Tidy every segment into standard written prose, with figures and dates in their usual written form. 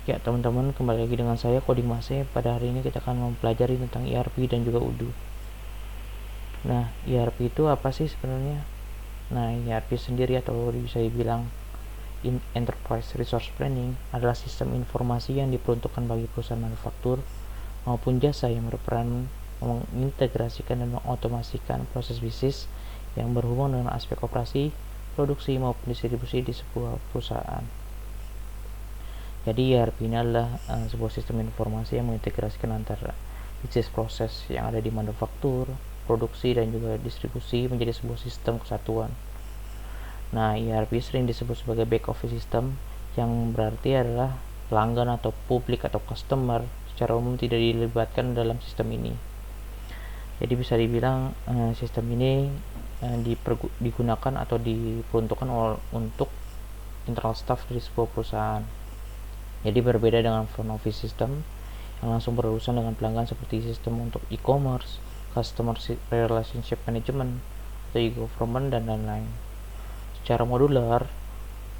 Ya teman-teman, kembali lagi dengan saya Coding Mase. Pada hari ini kita akan mempelajari tentang ERP dan juga UDU. Nah, ERP itu apa sih sebenarnya? Nah, ERP sendiri atau bisa dibilang Enterprise Resource Planning adalah sistem informasi yang diperuntukkan bagi perusahaan manufaktur maupun jasa yang berperan mengintegrasikan dan mengotomasikan proses bisnis yang berhubungan dengan aspek operasi, produksi maupun distribusi di sebuah perusahaan. Jadi ERP ini adalah sebuah sistem informasi yang mengintegrasikan antara bisnis proses yang ada di manufaktur, produksi, dan juga distribusi menjadi sebuah sistem kesatuan. Nah, ERP sering disebut sebagai back office system, yang berarti adalah pelanggan atau publik atau customer secara umum tidak dilibatkan dalam sistem ini. Jadi bisa dibilang sistem ini digunakan atau diperuntukkan untuk internal staff dari sebuah perusahaan. Jadi berbeda dengan front office system yang langsung berurusan dengan pelanggan seperti sistem untuk e-commerce, customer relationship management, atau e-government, dan lain-lain. Secara modular,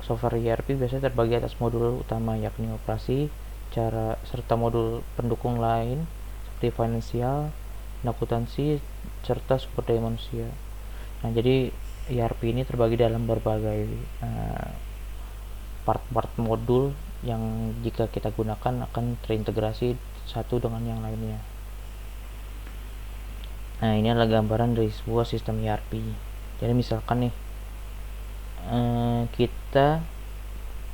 software ERP biasanya terbagi atas modul utama yakni operasi, cara serta modul pendukung lain seperti finansial, akuntansi, serta sumber daya manusia. Nah, jadi ERP ini terbagi dalam berbagai part-part modul yang jika kita gunakan akan terintegrasi satu dengan yang lainnya. Nah, ini adalah gambaran dari sebuah sistem ERP. Jadi misalkan nih kita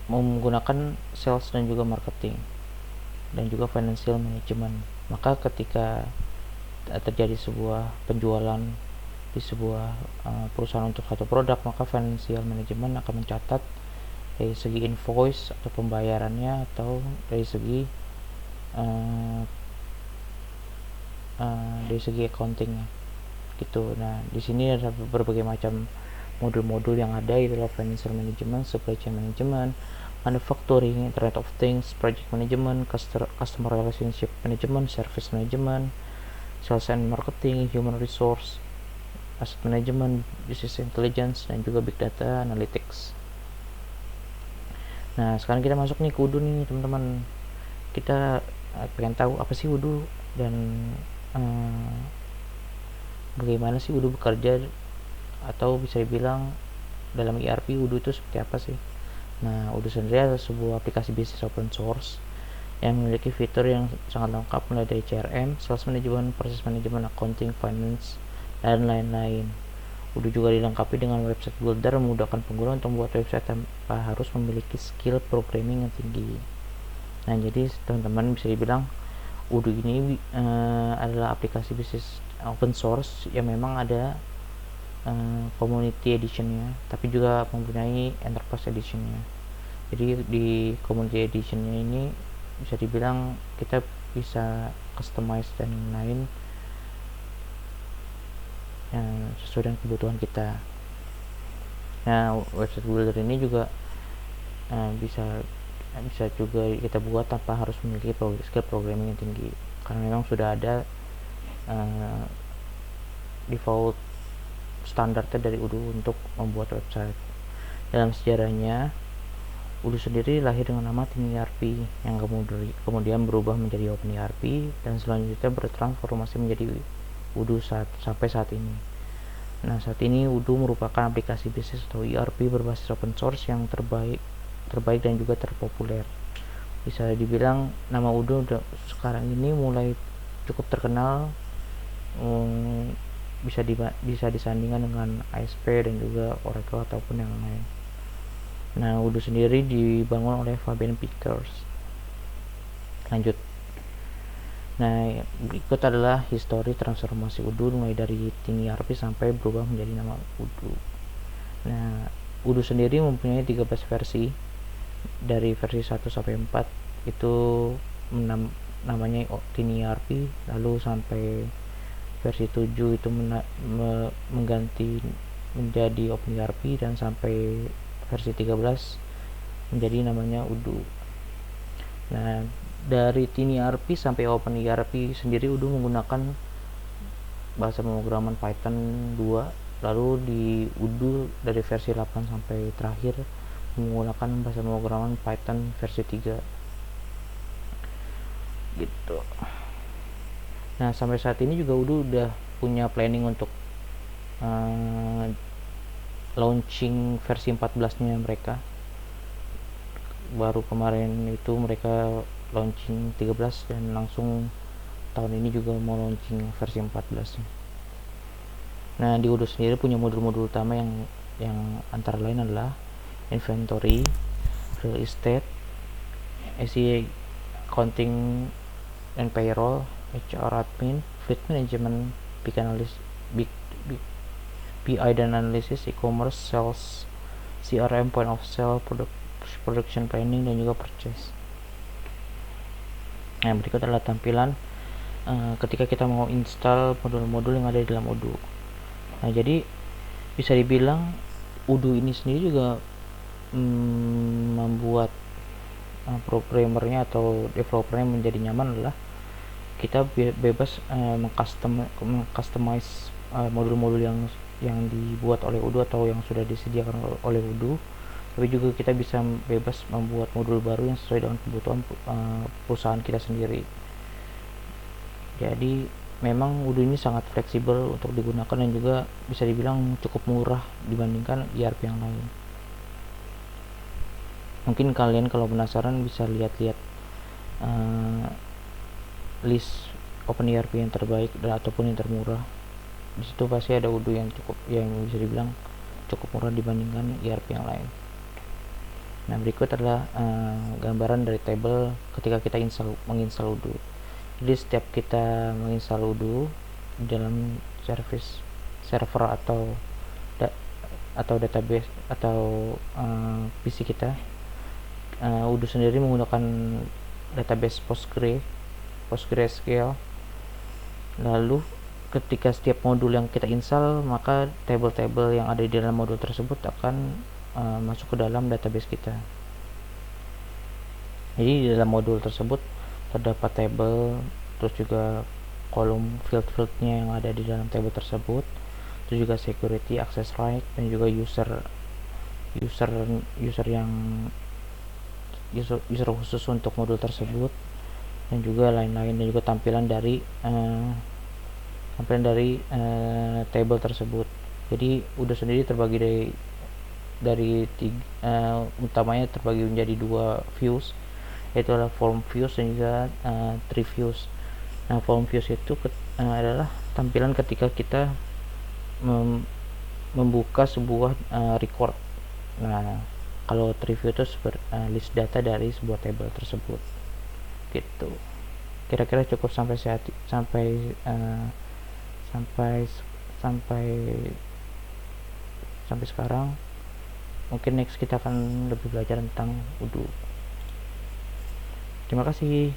menggunakan sales dan juga marketing dan juga financial management, maka ketika terjadi sebuah penjualan di sebuah perusahaan untuk satu produk, maka financial management akan mencatat dari segi invoice atau pembayarannya, atau dari segi accounting gitu. Nah, di sini ada berbagai macam modul-modul yang ada, itulah financial management, supply chain management, manufacturing, internet of things, project management, customer relationship management, service management, sales and marketing, human resource, asset management, business intelligence, dan juga big data analytics. Nah, sekarang kita masuk nih ke UDU nih teman-teman. Kita pengen tahu apa sih UDU dan bagaimana sih UDU bekerja, atau bisa dibilang dalam ERP UDU itu seperti apa sih. Nah, UDU sendiri adalah sebuah aplikasi bisnis open source yang memiliki fitur yang sangat lengkap, mulai dari CRM, sales management, proses manajemen, accounting, finance, dan lain-lain. UDU juga dilengkapi dengan website builder, memudahkan pengguna untuk membuat website tanpa harus memiliki skill programming yang tinggi. Nah, jadi teman-teman bisa dibilang UDU ini adalah aplikasi bisnis open source yang memang ada community editionnya, tapi juga mempunyai enterprise editionnya. Jadi di community editionnya ini bisa dibilang kita bisa customize dan lain sesuai dengan kebutuhan kita. Nah, website builder ini juga bisa juga kita buat tanpa harus memiliki skill programming yang tinggi, karena memang sudah ada default standarnya dari UDU untuk membuat website. Dalam sejarahnya, UDU sendiri lahir dengan nama Tiny ERP yang kemudian berubah menjadi Open ERP dan selanjutnya bertransformasi menjadi UDU sampai saat ini. Nah, saat ini UDU merupakan aplikasi bisnis atau ERP berbasis open source yang terbaik dan juga terpopuler. Bisa dibilang nama UDU sekarang ini mulai cukup terkenal, bisa disandingkan dengan ASP dan juga Oracle ataupun yang lain. Nah, UDU sendiri dibangun oleh Fabian Pickers. Lanjut. Nah, berikut adalah histori transformasi UDU mulai dari Tiny ERP sampai berubah menjadi nama UDU. Nah, UDU sendiri mempunyai 13 versi. Dari versi 1 sampai 4 itu namanya Tiny ERP, lalu sampai versi 7 itu mengganti menjadi Open ERP, dan sampai versi 13 menjadi namanya UDU. Nah, dari Tiny ERP sampai Open ERP sendiri UDU menggunakan bahasa pemrograman Python 2, lalu di UDU dari versi 8 sampai terakhir menggunakan bahasa pemrograman Python versi 3. gitu. Nah, sampai saat ini juga udah punya planning untuk launching versi 14-nya mereka. Baru kemarin itu mereka launching 13 dan langsung tahun ini juga mau launching versi 14-nya. Nah, di Odoo sendiri punya modul-modul utama yang antara lain adalah inventory, real estate, SEA, accounting and payroll, HR admin, fleet management, big analysis, big BI dan analysis, e-commerce, sales, CRM, point of sale, production planning, dan juga purchase. Nah, berikut adalah tampilan ketika kita mau install modul-modul yang ada di dalam Odoo. Nah, jadi bisa dibilang Odoo ini sendiri juga membuat programmernya atau developernya menjadi nyaman adalah kita bebas mengcustomize modul-modul yang dibuat oleh Odoo atau yang sudah disediakan oleh Odoo, tapi juga kita bisa bebas membuat modul baru yang sesuai dengan kebutuhan perusahaan kita sendiri. Jadi memang Odoo ini sangat fleksibel untuk digunakan dan juga bisa dibilang cukup murah dibandingkan ERP yang lain. Mungkin kalian kalau penasaran bisa lihat-lihat list open ERP yang terbaik dan ataupun yang termurah. Di situ pasti ada Odoo yang bisa dibilang cukup murah dibandingkan ERP yang lain. Nah, berikut adalah gambaran dari tabel ketika kita menginstal Odoo. Jadi setiap kita menginstal Odoo di dalam server atau database atau PC kita, Odoo sendiri menggunakan database PostgreSQL. Lalu ketika setiap modul yang kita install, maka tabel-tabel yang ada di dalam modul tersebut akan masuk ke dalam database kita. Jadi di dalam modul tersebut terdapat tabel, terus juga kolom field-fieldnya yang ada di dalam tabel tersebut, terus juga security, access right, dan juga user khusus untuk modul tersebut, dan juga lain-lain, dan juga tampilan dari table tersebut. Jadi Odoo sendiri terbagi utamanya terbagi menjadi 2 views, yaitu adalah form views dan juga tree views. Nah, form views itu adalah tampilan ketika kita membuka sebuah record. Nah, kalau tree view itu list data dari sebuah table tersebut gitu. Kira-kira cukup sampai sekarang. Mungkin next kita akan lebih belajar tentang Odoo. Terima kasih.